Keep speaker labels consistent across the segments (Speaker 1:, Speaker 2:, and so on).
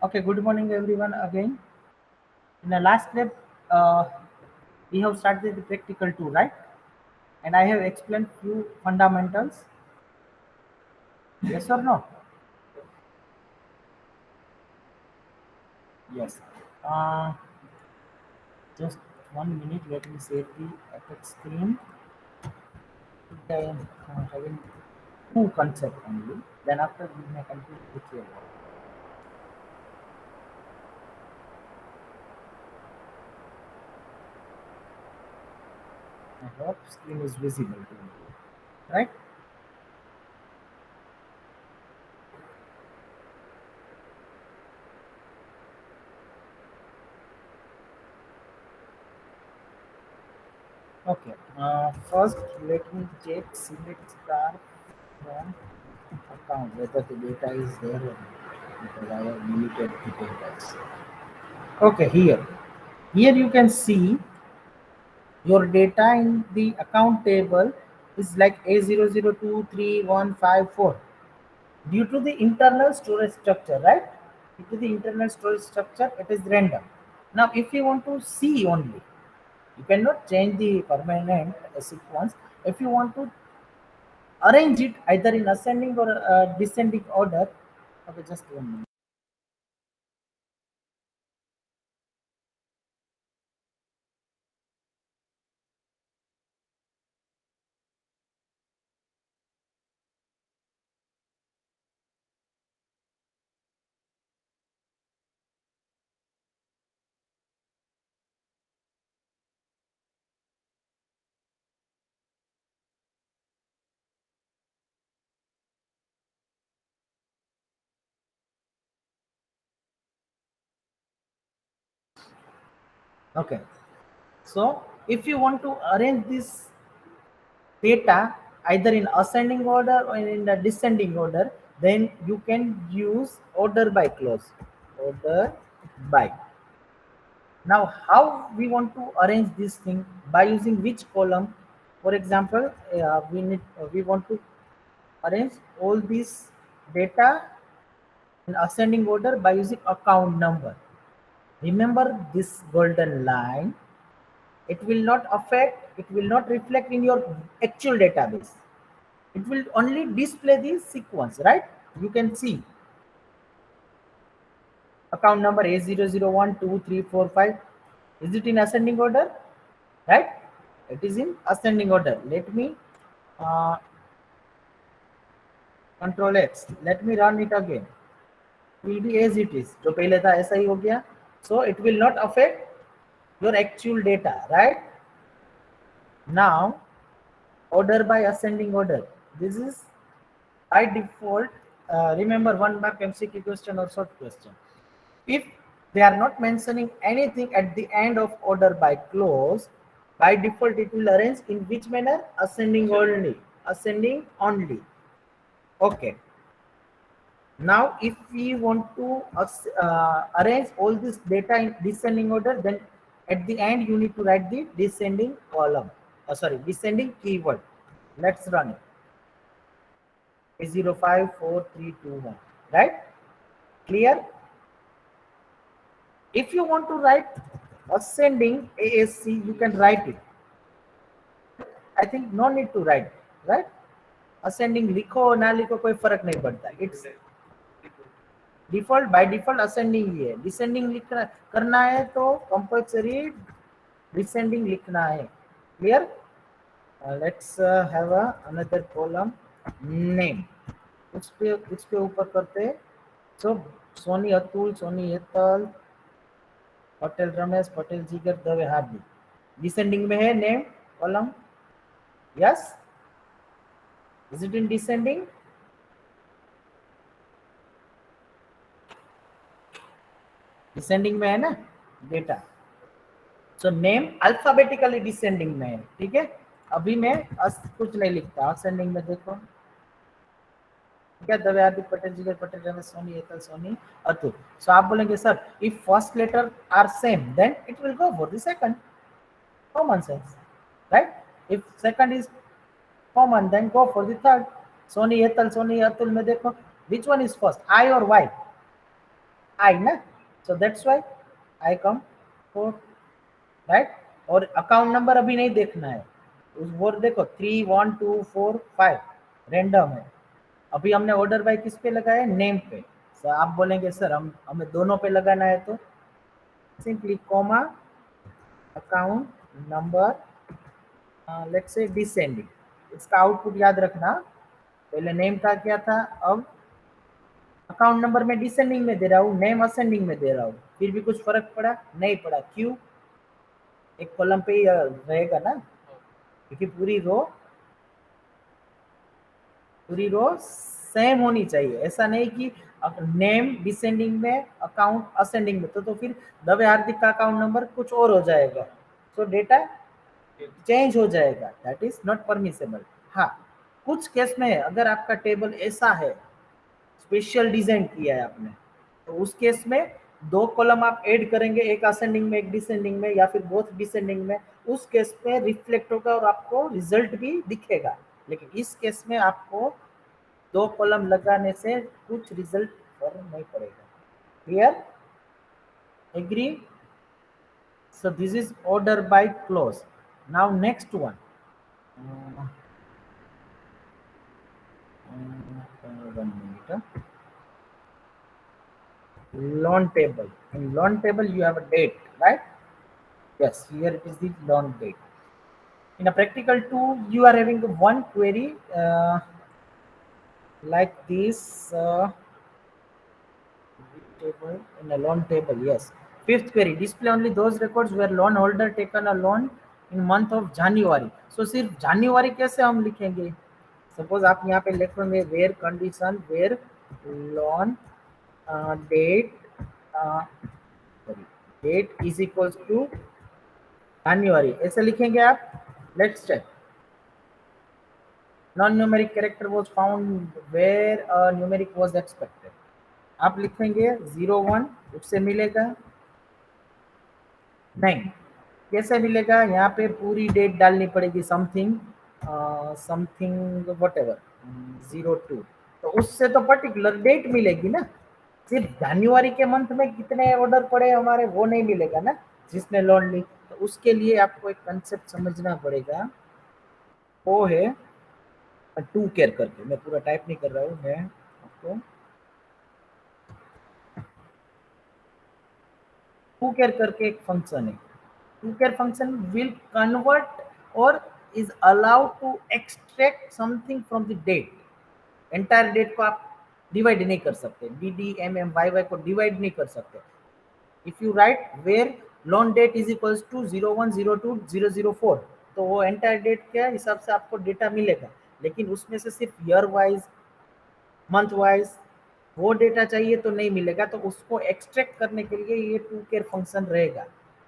Speaker 1: Okay, good morning everyone again. In the last step, uh, we have started the practical too, right? And I have explained few fundamentals. Yes or no? Yes. Uh, just 1 minute. Let me save the Apex screen. I am having two concept only. Then after we may complete with your work. I hope screen is visible to you, right? Okay. First, let me check select star from account whether the data is there or not because I have deleted the data. Okay, here you can see your data in the account table is like A00231554 due to the internal storage structure, right? Due to the internal storage structure, it is random. Now, if you want to see only, you cannot change the permanent sequence. If you want to arrange it either in ascending or descending order, okay, just 1 minute. Okay, so if you want to arrange this data either in ascending order or in the descending order, then you can use order by clause. Order by. Now, how we want to arrange this thing by using which column? For example, we want to arrange all these data in ascending order by using account number. Remember this golden line. It will not affect. It will not reflect in your actual database. It will only display the sequence, right? You can see account number A00123455. Is it in ascending order? Right? It is in ascending order. Let me uh, control X. Let me run it again. Will be as it is. जो पहले था ऐसा ही हो गया. So it will not affect your actual data, right? Now order by ascending order. This is by default. Remember 1 mark MCQ question or short question. If they are not mentioning anything at the end of order by clause, by default it will arrange in which manner? Ascending only. Ascending only. Okay. Now, if we want to arrange all this data in descending order, then at the end you need to write the descending column. Sorry, descending keyword. Let's run it. 054321. Right? Clear? If you want to write ascending ASC, you can write it. I think no need to write, right? Ascending लिखो ना लिखो कोई फर्क नहीं पड़ता. It's default by default ascending ही है. Descending लिखना करना है तो कंपल्सरी डिसेंडिंग लिखना है. Clear? Let's have another column name. उस पे ऊपर करते हैं. सो सोनी अतुल, सोनी हेतल, पटेल रमेश, पटेल जिगर, दवे हार्दिक. डिसेंडिंग में है name column. Yes, is it in descending? Descending में है ना data. So name alphabetically descending में है. ठीक है, अभी मैं कुछ नहीं लिखता. असेंडिंग में देखो क्या दवे हार्दिक, पटेल जिगर, पटेल रमेश, सोनी हेतल, सोनी अतुल. सो आप बोलेंगे sir if first letter are same then it will go for the second. Common sense, right? If second is common then go for the third. Soni Hetal, Soni Atul में देखो which one is first, I और वाई? आई ना, so that's why I come 4, right. और account number अभी नहीं देखना है, उस वो देखो 3 1 2 4 5 रैंडम है। अभी हमने ऑर्डर बाय किस पे लगाया, नेम पे। सर आप बोलेंगे सर हम हमें दोनों पे लगाना है, तो simply comma account number let's say descending. इसका आउटपुट याद रखना, पहले नेम का क्या था, अब अकाउंट नंबर में डिसेंडिंग में दे रहा हूँ, नेम असेंडिंग में दे रहा हूँ, फिर भी कुछ फर्क पड़ा नहीं पड़ा, क्यों, एक कॉलम पे ही रहेगा ना, क्योंकि पूरी रो सेम होनी चाहिए। ऐसा नहीं कि नेम डिसेंडिंग में अकाउंट असेंडिंग में, तो फिर दवे हार्दिक का अकाउंट नंबर कुछ और हो जाएगा, तो डेटा चेंज हो जाएगा, दैट इज नॉट परमिसेबल। हाँ, कुछ केस में अगर आपका टेबल ऐसा है, स्पेशल डिजाइन किया है आपने, तो उस केस में दो कॉलम आप ऐड करेंगे, एक असेंडिंग में एक डिसेंडिंग में, या फिर बोथ डिसेंडिंग में, उस केस में रिफ्लेक्ट होगा और आपको रिजल्ट भी दिखेगा। लेकिन इस केस में आपको दो कॉलम लगाने से कुछ रिजल्ट फर्क नहीं पड़ेगा। Clear, agree? So this is order by clause. Now next one. Uh, 1 minute. Loan table. In loan table you have a date, right? Yes, here it is the loan date. In a practical 2, you are having one query like this. Table in a loan table, yes. Fifth query, display only those records where loan holder taken a loan in month of January. So सिर्फ January कैसे हम लिखेंगे? Suppose आप यहाँ पे लिखेंगे where condition where loan date sorry, date is equals to January, ऐसे लिखेंगे आप? Let's check. Non-numeric character was found where a numeric was expected. आप लिखेंगे 01, उससे मिलेगा नहीं, कैसे मिलेगा? यहाँ पे पूरी डेट डालनी पड़ेगी, समथिंग समथिंग वट एवर 02, तो उससे तो पर्टिकुलर डेट मिलेगी ना। सिर्फ जनवरी के मंथ में कितने ऑर्डर पड़े हमारे वो नहीं मिलेगा ना, जिसने लोन ली। तो उसके लिए आपको एक कंसेप्ट समझना पड़ेगा, वो है टू केयर करके। मैं पूरा टाइप नहीं कर रहा हूँ, मैं आपको टू केयर करके एक फंक्शन है। To care function will convert और is allowed to extract something from the date। Entire date को आप डिवाइड नहीं कर सकते, D D M M Y Y को डिवाइड नहीं कर सकते। If you write where loan date is equals to 0102 004, तो वो एंटायर डेट के हिसाब से आपको डेटा मिलेगा। लेकिन उसमें से सिर्फ ईयर वाइज मंथ वाइज वो डेटा चाहिए तो नहीं मिलेगा, तो उसको एक्सट्रैक्ट करने के लिए ये टू केयर फंक्शन रहेगा।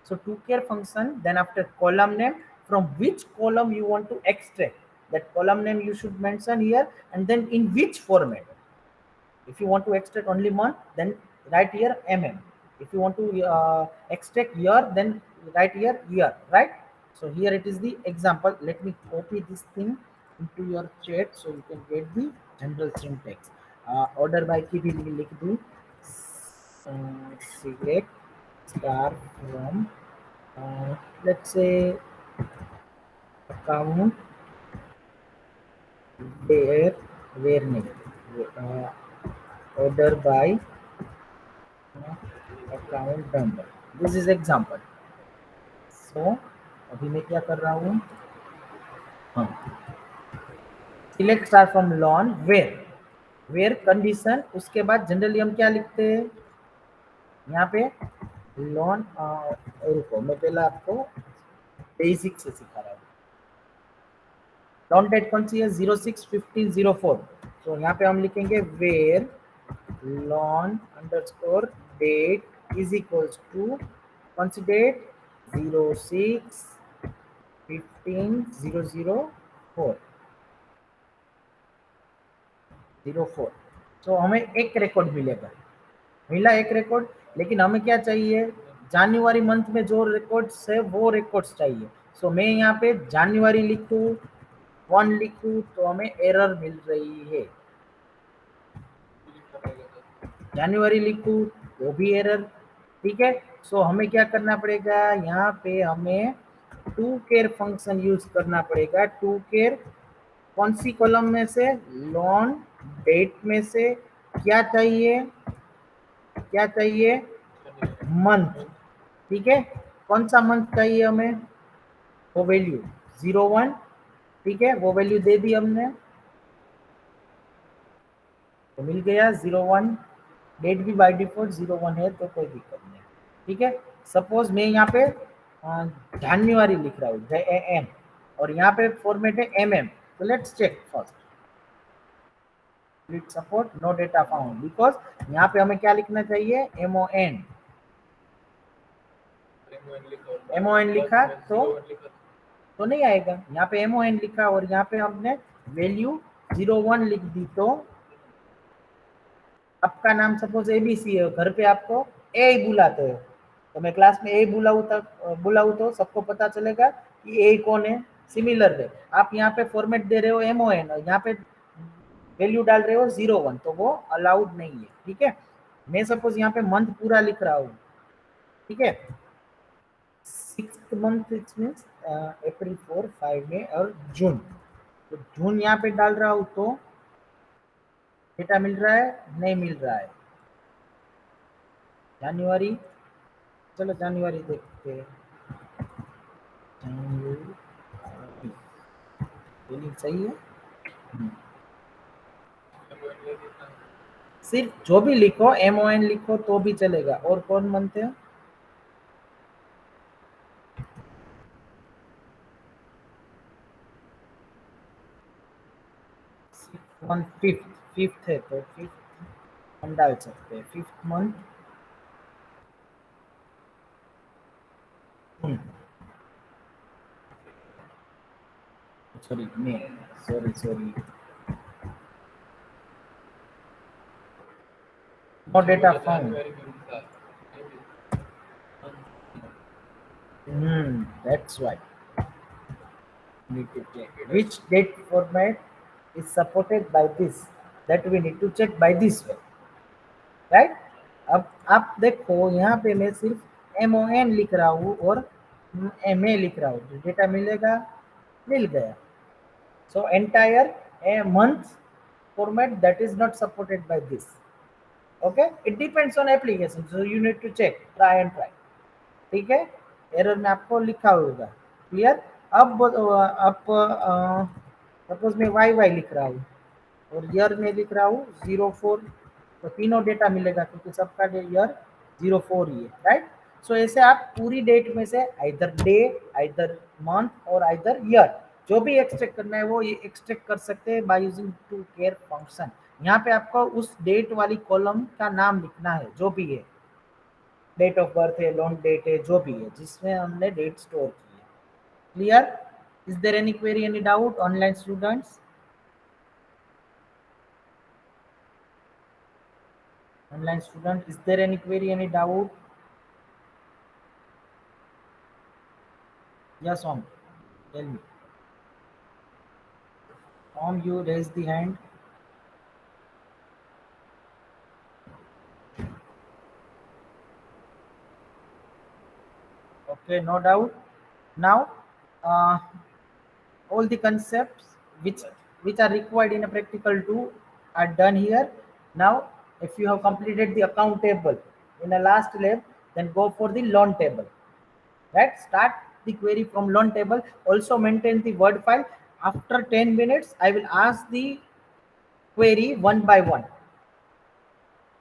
Speaker 1: So to care function, then after column name, from which column you want to extract, that column name you should mention here, and then in which format. If you want to extract only month, then write here if you want to extract year, then write here year, right? So here it is the example. Let me copy this thing into your chat so you can get the general syntax. Order by की भी लिख दूँ, select star from let's say account where name, order by account number. This is example. So अभी मैं क्या कर रहा हूँ, हाँ, select star from loan where condition, उसके बाद जनरली हम क्या लिखते हैं यहाँ पे लॉन, रुको मैं पहले आपको बेसिक से सिखा रहा हूँ। लॉन डेट कौन सी है, 06-15-04, तो यहाँ पे हम लिखेंगे where loan underscore date is equals to कौन सी डेट, 06-15-004। तो हमें एक रिकॉर्ड मिला एक रिकॉर्ड, लेकिन हमें क्या चाहिए, जनवरी मंथ में जो रिकॉर्ड्स है वो रिकॉर्ड्स चाहिए। सो मैं यहाँ पे जनवरी लिखूँ 1 लिखूँ तो हमें एरर मिल रही है। जनवरी लिखूँ वो भी एरर। ठीक है, सो हमें क्या करना पड़ेगा, यहाँ पे हमें टू केयर फंक्शन यूज करना पड़ेगा। टू केयर कौन सी कॉलम में से, लॉन डेट में से क्या चाहिए, क्या चाहिए, मंथ। ठीक है, कौन सा मंथ चाहिए हमें, वो वैल्यू 01। ठीक है, वो वैल्यू दे दी हमने तो मिल गया 01। डेट भी बाय डिफॉल्ट 01 है तो कोई दिक्कत नहीं। ठीक है, सपोज मैं यहाँ पे जनवरी लिख रहा हूँ JAN और यहाँ पे फॉर्मेट है MM। तो let's check first, support no data found, because यहाँ पे हमें क्या लिखना चाहिए, MON। MON लिखा तो नहीं आएगा, यहाँ पे MON लिखा और यहाँ पे हमने वैल्यू 01 लिख दी। तो आपका नाम सपोज ABC है, घर पे आपको ए ही बुलाते हो, तो मैं क्लास में ए बुलाऊँ तो सबको पता चलेगा कि ए कौन है। सिमिलर है, आप यहाँ पे फॉर्मेट दे रहे हो MON और यहाँ पे वैल्यू डाल रहे हो 01, तो वो अलाउड नहीं है। ठीक है, मैं सपोज यहाँ पे मंथ पूरा लिख रहा हूँ। ठीक है, 6th month it means April 4 5 में और जून, तो जून यहाँ पे डाल रहा हूँ तो डेटा मिल रहा है, नहीं मिल रहा है। जनवरी, चलो जनवरी देखते हैं, जनवरी सही है। सिर्फ जो भी लिखो MON लिखो तो भी चलेगा। और कौन मंथ है, फिफ्थ, फिफ्थ है तो फिफ्थ हम डाल सकते हैं, fifth month. Sorry May, sorry no data found. That's why need to check which date format is supported by this, that we need to check by this way, right? अब आप देखो यहाँ पे मैं सिर्फ MON लिख रहा हूँ और MA लिख रहा हूँ, जो डेटा मिलेगा मिल गया। So entire a month format that is not supported by this. Okay, it depends on application, so you need to check, try and try. ठीक है, एरर में आपको लिखा होगा। क्लियर। अब सपोज मैं YY लिख रहा हूँ और ईयर में लिख रहा हूँ 04, तो तीनों डेटा मिलेगा क्योंकि सबका ईयर 04 ही है, राइट। सो ऐसे आप पूरी डेट में से आइदर डे, आइदर मंथ और आइदर ईयर, जो भी एक्सट्रैक्ट करना है वो ये एक्सट्रैक्ट कर सकते हैं by using to care function. यहाँ पे आपको उस डेट वाली कॉलम का नाम लिखना है, जो भी है, डेट ऑफ बर्थ है, लॉन्ग डेट है, जो भी है जिसमें हमने डेट स्टोर की है। Clear. Is there any query, any doubt online students? Online student, is there any query, any doubt? Yes, Om, tell me. Om, you raise the hand. Okay, no doubt. Now, all the concepts which are required in a practical 2 are done here. Now, if you have completed the account table in the last lab, then go for the loan table. Right? Start the query from loan table. Also maintain the Word file. After 10 minutes, I will ask the query one by one.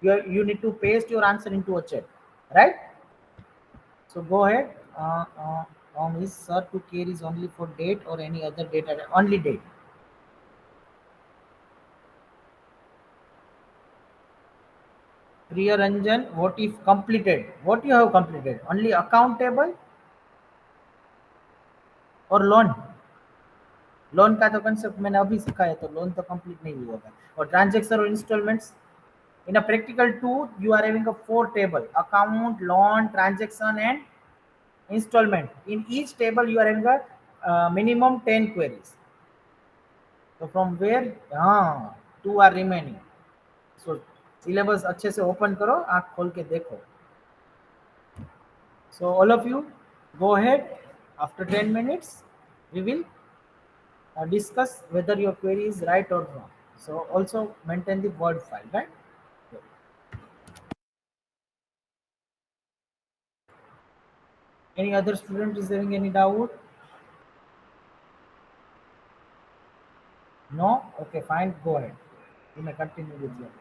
Speaker 1: You need to paste your answer into a chat, right? So go ahead. Is sir to care is only for date or any other data? Only date. Priya Ranjan, what if completed? What you have completed? Only account table or loan? Loan का तो concept मैंने अभी सिखाया, तो loan तो complete नहीं हुआ होगा। और ट्रांजैक्शन और installments in a practical 2 you are having a 4 table: account, loan, transaction and installment. In each table you are having a minimum 10 queries. So from where 2 are remaining. So syllabus अच्छे से open करो, आंख खोल के देखो. So all of you, go ahead. After 10 minutes, we will discuss whether your query is right or wrong. So also maintain the Word file, right? Any other student is having any doubt? No? Okay, fine. Go ahead. You may continue with your.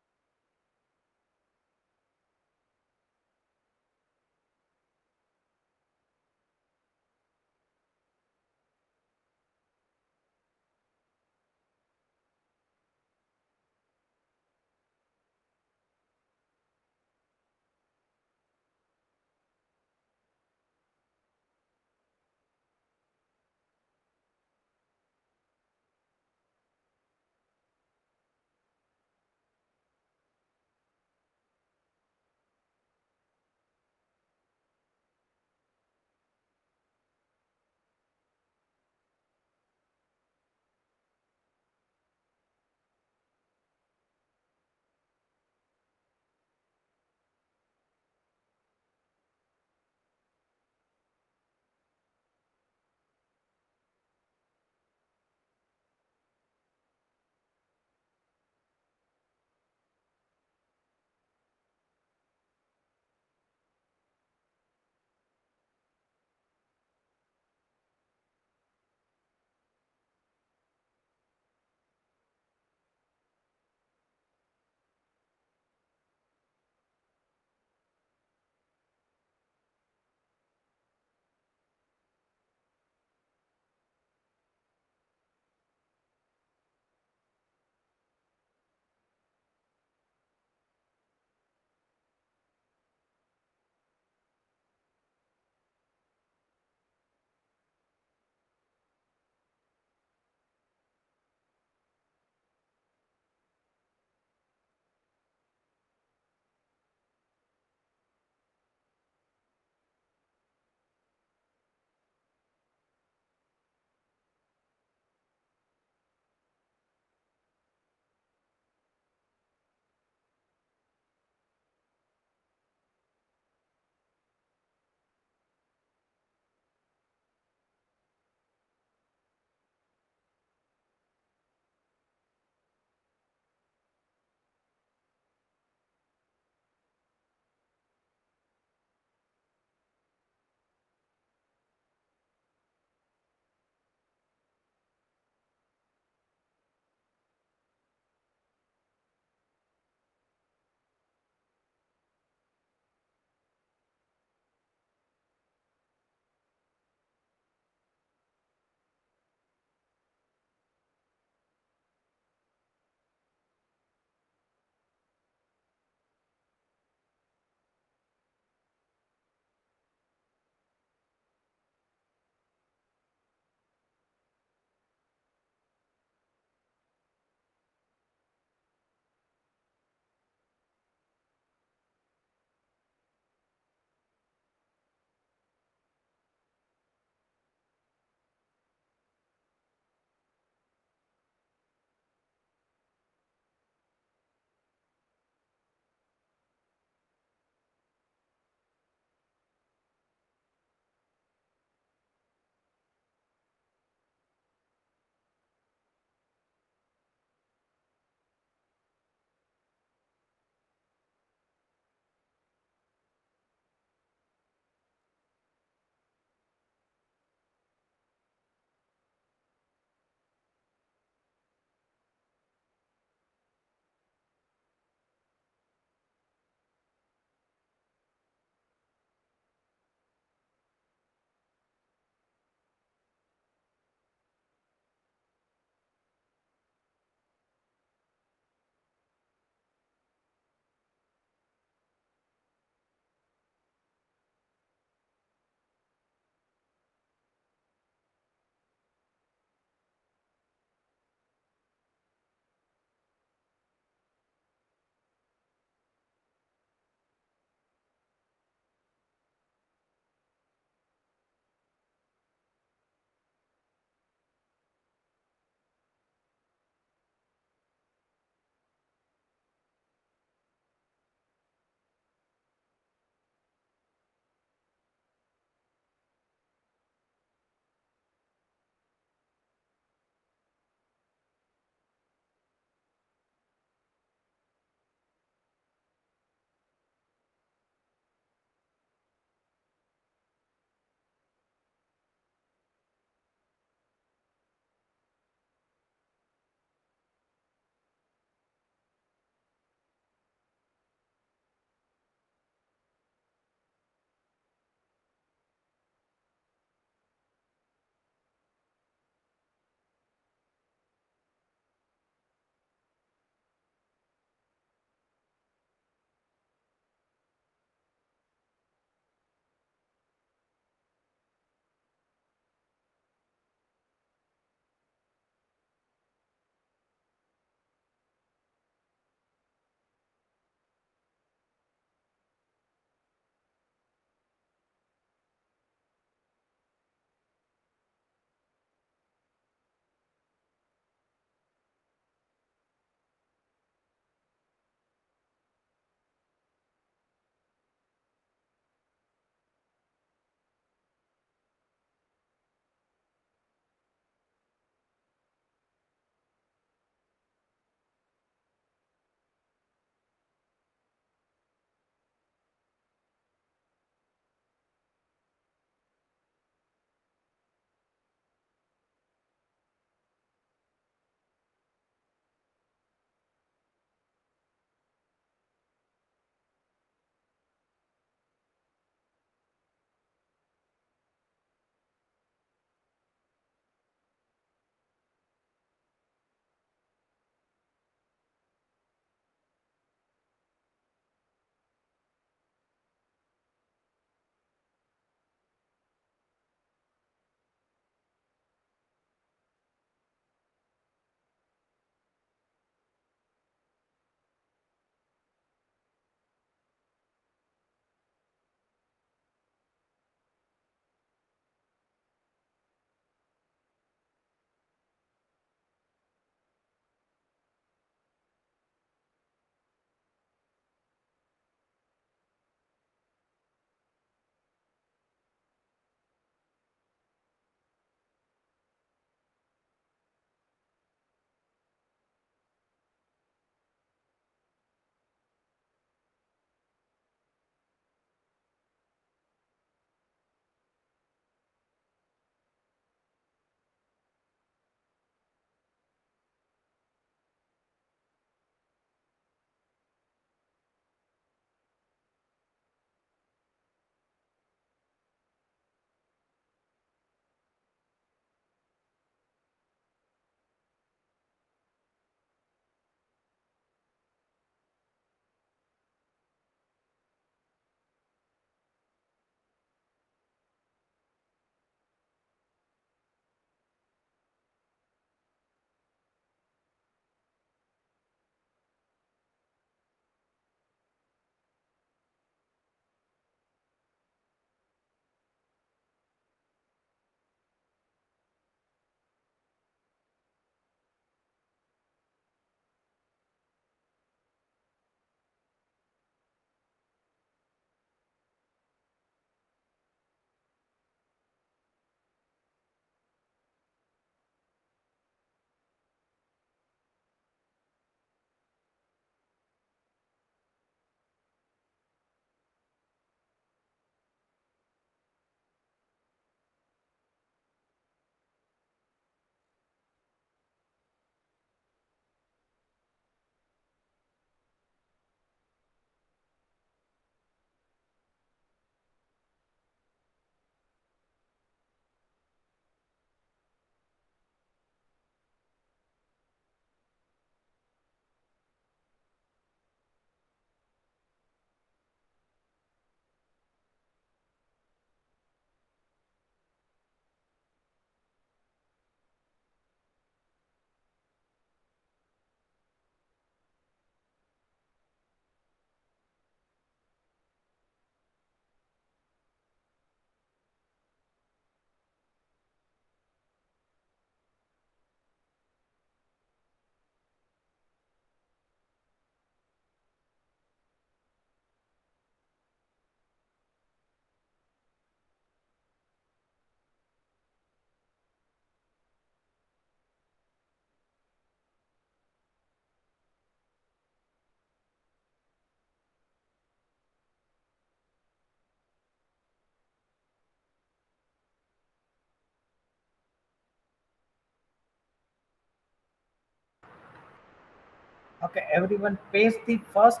Speaker 1: Okay, everyone paste the first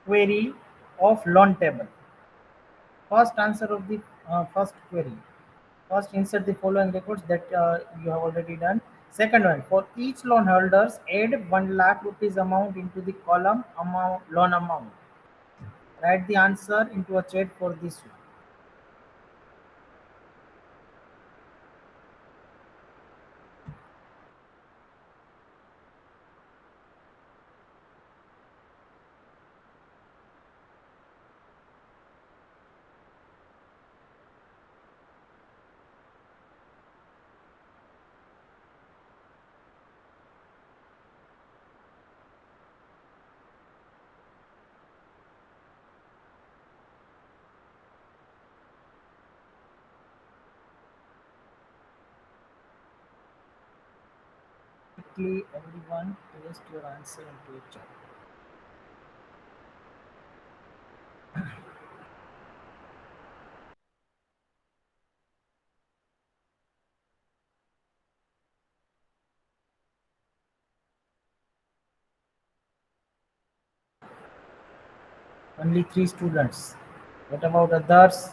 Speaker 1: query of loan table. First answer of the first query. First insert the following records that you have already done. Second one, for each loan holders, add 1 lakh rupees amount into the column amount loan amount. Write the answer into a chat for this one. Quickly, everyone, paste your answer into a chat. Only 3 students. What about others?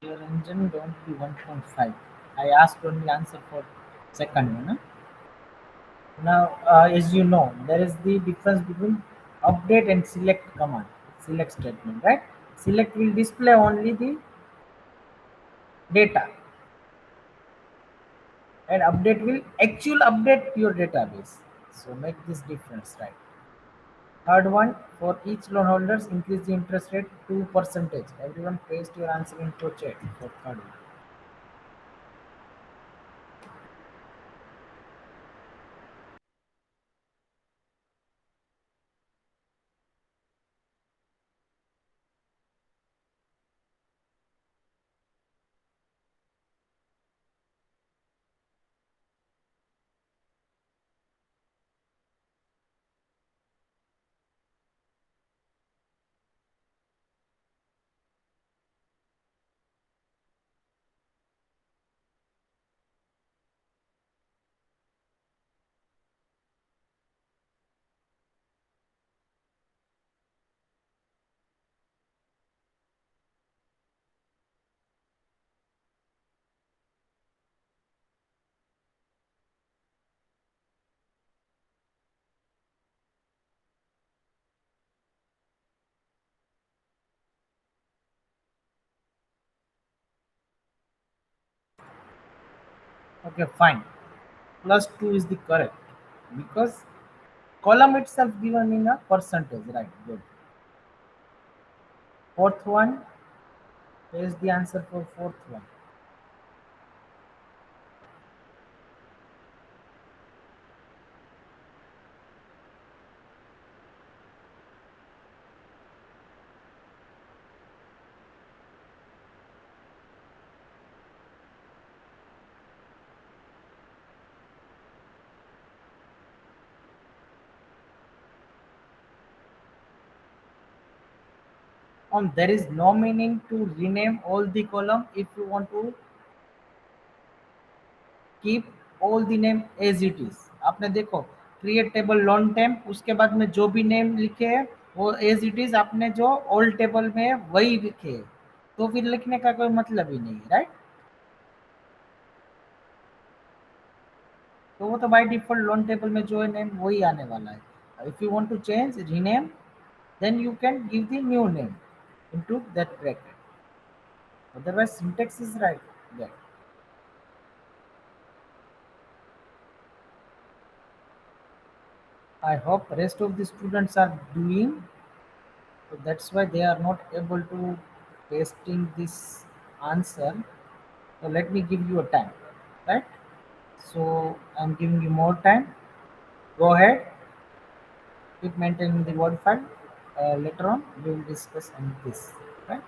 Speaker 1: Your engine don't be 1.5. I asked only answer for second one. Huh? Now, as you know, there is the difference between update and select command, select statement, right? Select will display only the data, and update will actual update your database. So make this difference, right? Third one, for each loan holders, increase the interest rate 2%. Everyone paste your answer into chat for third one. Okay, fine. Plus 2 is the correct because column itself given in a percentage, right? Good. Fourth one, here is the answer for fourth one. There is no meaning to rename all the column if you want to keep all the name as it is. आपने देखो create table lawn temp, उसके बाद में जो भी name लिखे हैं वो एज इट इज आपने जो ओल्ड टेबल में है वही लिखे है, तो फिर लिखने का कोई मतलब ही नहीं है, राइट? तो वो तो बाय डिफॉल्ट लॉन टेबल में जो है नेम वही आने वाला है. If you want to change rename, then you can give the new name into that bracket. Otherwise syntax is right there. I hope rest of the students are doing, so that's why they are not able to pasting this answer. So let me give you a time, right? So I'm giving you more time. Go ahead, keep maintaining the word file. Later on we will discuss on this, right?